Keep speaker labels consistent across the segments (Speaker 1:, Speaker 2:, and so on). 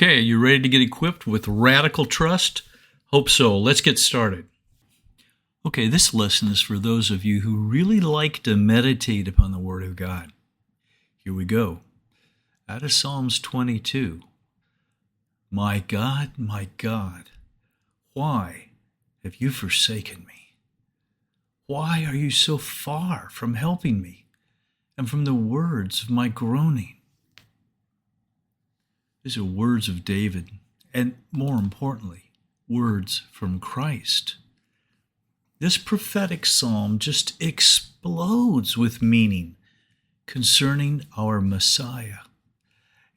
Speaker 1: Okay, you ready to get equipped with radical trust? Hope so. Let's get started. Okay, this lesson is for those of you who really like to meditate upon the Word of God. Here we go. Out of Psalms 22. My God, why have you forsaken me? Why are you so far from helping me and from the words of my groaning? These are words of David, and more importantly, words from Christ. This prophetic psalm just explodes with meaning concerning our Messiah.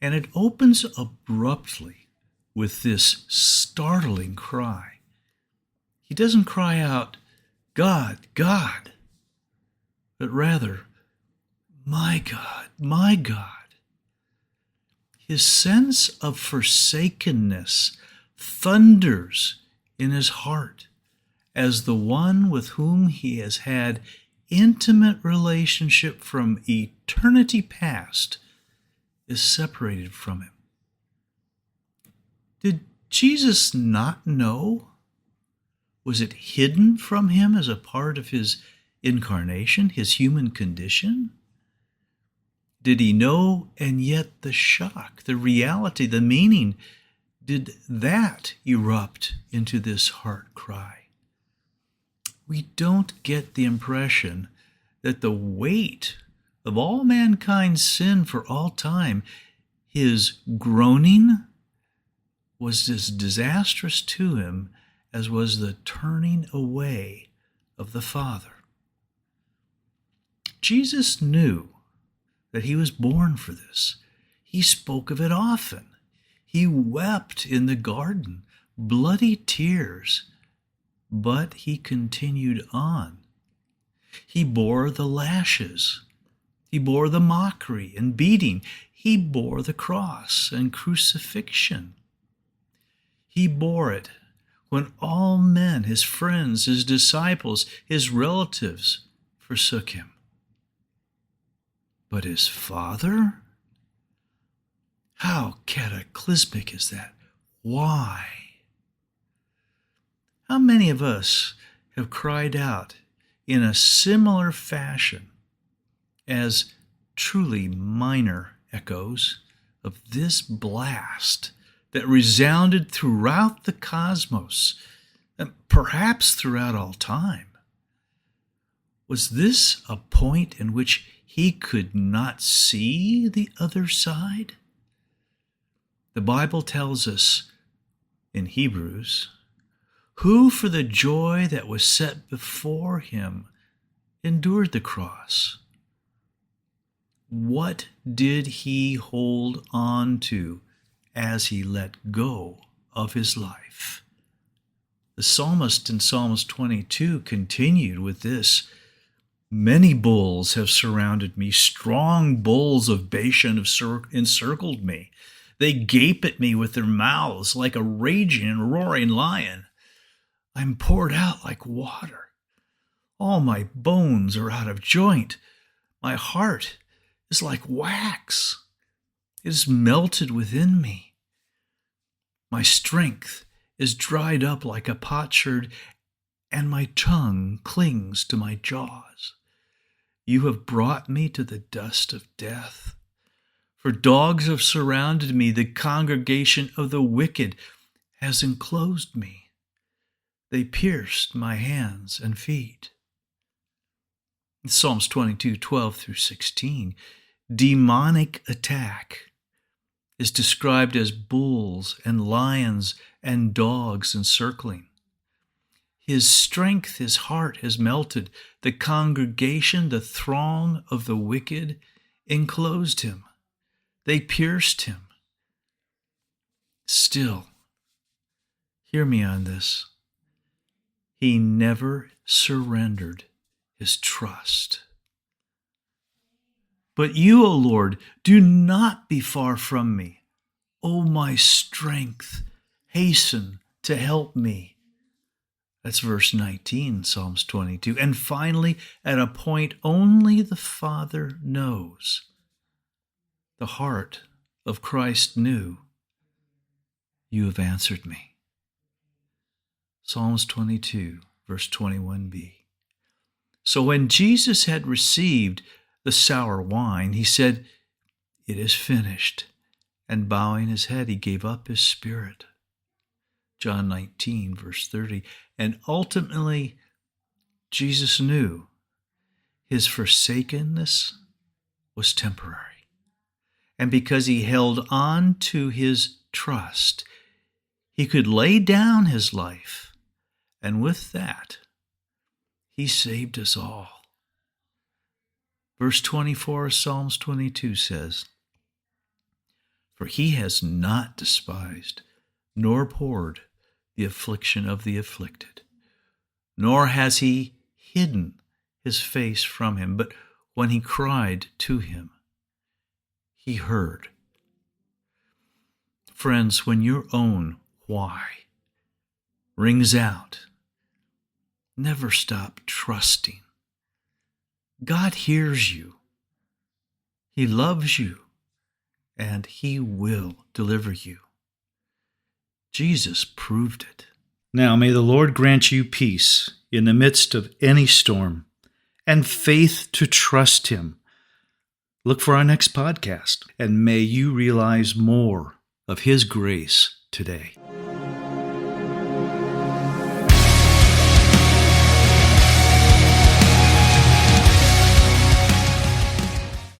Speaker 1: And it opens abruptly with this startling cry. He doesn't cry out, God, God, but rather, my God, my God. His sense of forsakenness thunders in his heart as the one with whom he has had intimate relationship from eternity past is separated from him. Did Jesus not know? Was it hidden from him as a part of his incarnation, his human condition? Did he know, and yet the shock, the reality, the meaning, did that erupt into this heart cry? We don't get the impression that the weight of all mankind's sin for all time, his groaning, was as disastrous to him as was the turning away of the Father. Jesus knew that he was born for this. He spoke of it often. He wept in the garden, bloody tears, but he continued on. He bore the lashes. He bore the mockery and beating. He bore the cross and crucifixion. He bore it when all men, his friends, his disciples, his relatives, forsook him. But his Father? How cataclysmic is that? Why? How many of us have cried out in a similar fashion as truly minor echoes of this blast that resounded throughout the cosmos, and perhaps throughout all time? Was this a point in which he could not see the other side? The Bible tells us in Hebrews, who for the joy that was set before him endured the cross. What did he hold on to as he let go of his life? The psalmist in Psalms 22 continued with this, many bulls have surrounded me. Strong bulls of Bashan have encircled me. They gape at me with their mouths like a raging and roaring lion. I'm poured out like water. All my bones are out of joint. My heart is like wax. It is melted within me. My strength is dried up like a potsherd, and my tongue clings to my jaws. You have brought me to the dust of death. For dogs have surrounded me, the congregation of the wicked has enclosed me. They pierced my hands and feet. In Psalms 22:12-16, demonic attack is described as bulls and lions and dogs encircling. His strength, his heart has melted. The congregation, the throng of the wicked, enclosed him. They pierced him. Still, hear me on this. He never surrendered his trust. But you, O Lord, do not be far from me. O my strength, hasten to help me. That's verse 19, Psalms 22. And finally, at a point only the Father knows, the heart of Christ knew you have answered me. Psalms 22, verse 21b. So when Jesus had received the sour wine, he said, "It is finished." And bowing his head, he gave up his spirit. John 19, verse 30. And ultimately, Jesus knew his forsakenness was temporary. And because he held on to his trust, he could lay down his life. And with that, he saved us all. Verse 24 of Psalms 22 says, "For he has not despised, nor abhorred the affliction of the afflicted, nor has he hidden his face from him, but when he cried to him, he heard." Friends, when your own why rings out, never stop trusting. God hears you. He loves you, and he will deliver you. Jesus proved it. Now may the Lord grant you peace in the midst of any storm and faith to trust him. Look for our next podcast, and may you realize more of his grace today.